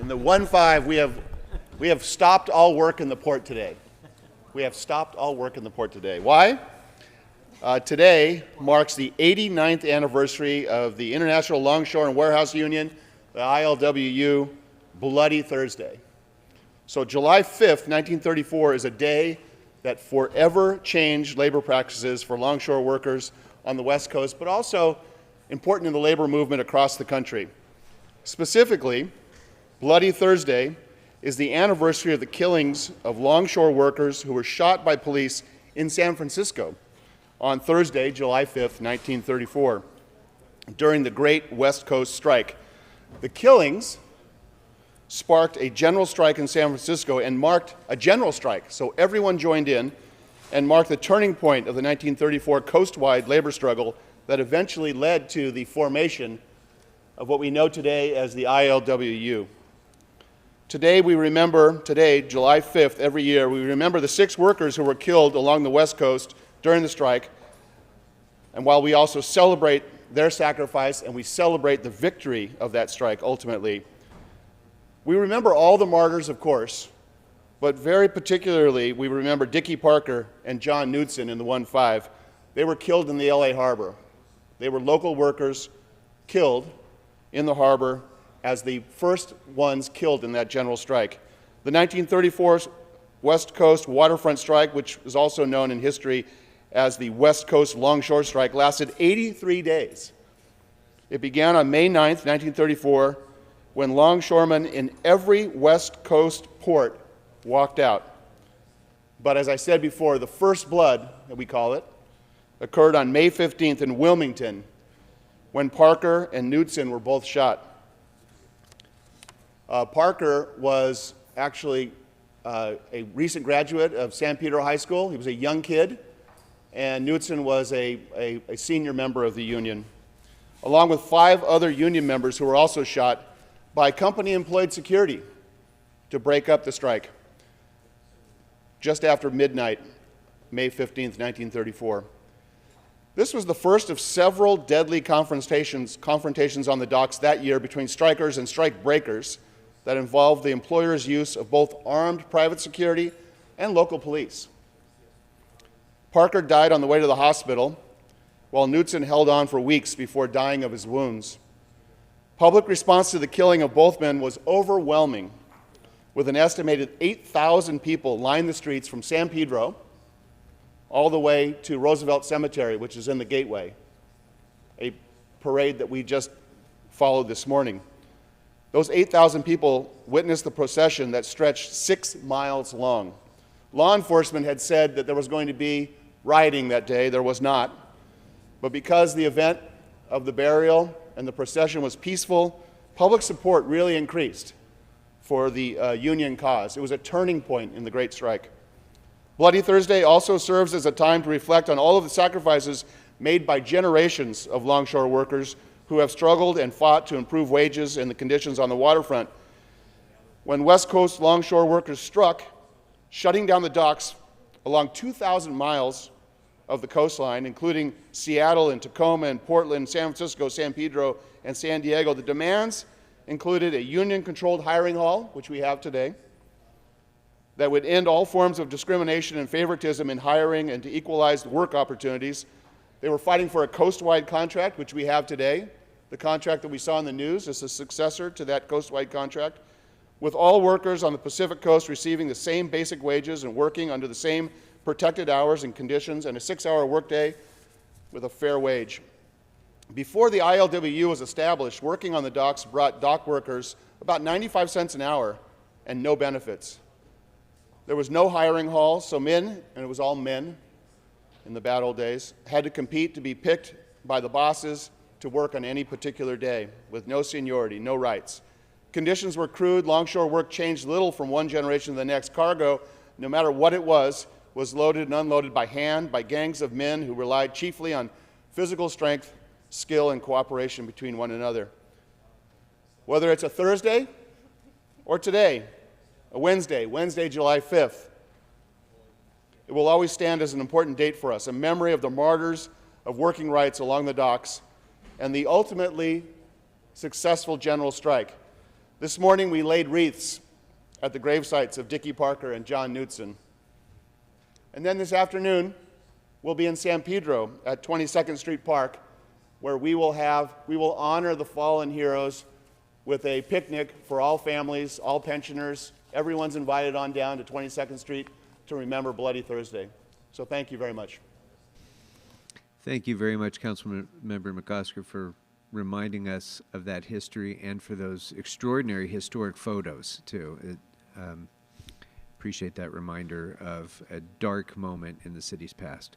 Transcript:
In the 1-5, we have stopped all work in the port today. We have stopped all work in the port today. Why? Today marks the 89th anniversary of the International Longshore and Warehouse Union, the ILWU, Bloody Thursday. So July 5th, 1934 is a day that forever changed labor practices for longshore workers on the West Coast, but also important in the labor movement across the country. Specifically, Bloody Thursday is the anniversary of the killings of longshore workers who were shot by police in San Francisco on Thursday, July 5th, 1934, during the Great West Coast Strike. The killings sparked a general strike in San Francisco and marked a general strike, so everyone joined in, and marked the turning point of the 1934 coast-wide labor struggle that eventually led to the formation of what we know today as the ILWU. Today, July 5th, every year, we remember the 6 workers who were killed along the West Coast during the strike, and while we also celebrate their sacrifice and we celebrate the victory of that strike ultimately, we remember all the martyrs, of course, but very particularly we remember Dickie Parker and John Knudsen in the 1-5. They were killed in the LA harbor. They were local workers killed in the harbor as the first ones killed in that general strike. The 1934 West Coast waterfront strike, which is also known in history as the West Coast Longshore Strike, lasted 83 days. It began on May 9th, 1934, when longshoremen in every West Coast port walked out. But as I said before, the first blood, that we call it, occurred on May 15th in Wilmington, when Parker and Knudsen were both shot. Parker was actually a recent graduate of San Pedro High School. He was a young kid, and Knudsen was a senior member of the union, along with 5 other union members who were also shot by company-employed security to break up the strike just after midnight, May 15th, 1934. This was the first of several deadly confrontations on the docks that year between strikers and strike breakers that involved the employer's use of both armed private security and local police. Parker died on the way to the hospital, while Knudsen held on for weeks before dying of his wounds. Public response to the killing of both men was overwhelming, with an estimated 8,000 people lined the streets from San Pedro all the way to Roosevelt Cemetery, which is in the Gateway, a parade that we just followed this morning. Those 8,000 people witnessed the procession that stretched 6 miles long. Law enforcement had said that there was going to be rioting that day. There was not. But because the event of the burial and the procession was peaceful, public support really increased for the union cause. It was a turning point in the Great Strike. Bloody Thursday also serves as a time to reflect on all of the sacrifices made by generations of longshore workers who have struggled and fought to improve wages and the conditions on the waterfront. When West Coast longshore workers struck, shutting down the docks along 2,000 miles of the coastline, including Seattle and Tacoma and Portland, San Francisco, San Pedro, and San Diego, the demands included a union-controlled hiring hall, which we have today, that would end all forms of discrimination and favoritism in hiring and to equalize work opportunities. They were fighting for a coast-wide contract, which we have today. The contract that we saw in the news is a successor to that coast-wide contract, with all workers on the Pacific Coast receiving the same basic wages and working under the same protected hours and conditions, and a 6-hour workday with a fair wage. Before the ILWU was established, working on the docks brought dock workers about 95 cents an hour and no benefits. There was no hiring hall, so men, and it was all men in the bad old days, had to compete to be picked by the bosses to work on any particular day with no seniority, no rights. Conditions were crude. Longshore work changed little from one generation to the next. Cargo, no matter what it was loaded and unloaded by hand by gangs of men who relied chiefly on physical strength, skill, and cooperation between one another. Whether it's a Thursday or today, a Wednesday, July 5th, it will always stand as an important date for us, a memory of the martyrs of working rights along the docks and the ultimately successful general strike. This morning we laid wreaths at the gravesites of Dickie Parker and John Knutson. And then this afternoon, we'll be in San Pedro at 22nd Street Park, where we will honor the fallen heroes with a picnic for all families, all pensioners. Everyone's invited on down to 22nd Street to remember Bloody Thursday. So thank you very much. Thank you very much, Councilmember McOsker, for reminding us of that history and for those extraordinary historic photos, too. Appreciate that reminder of a dark moment in the city's past.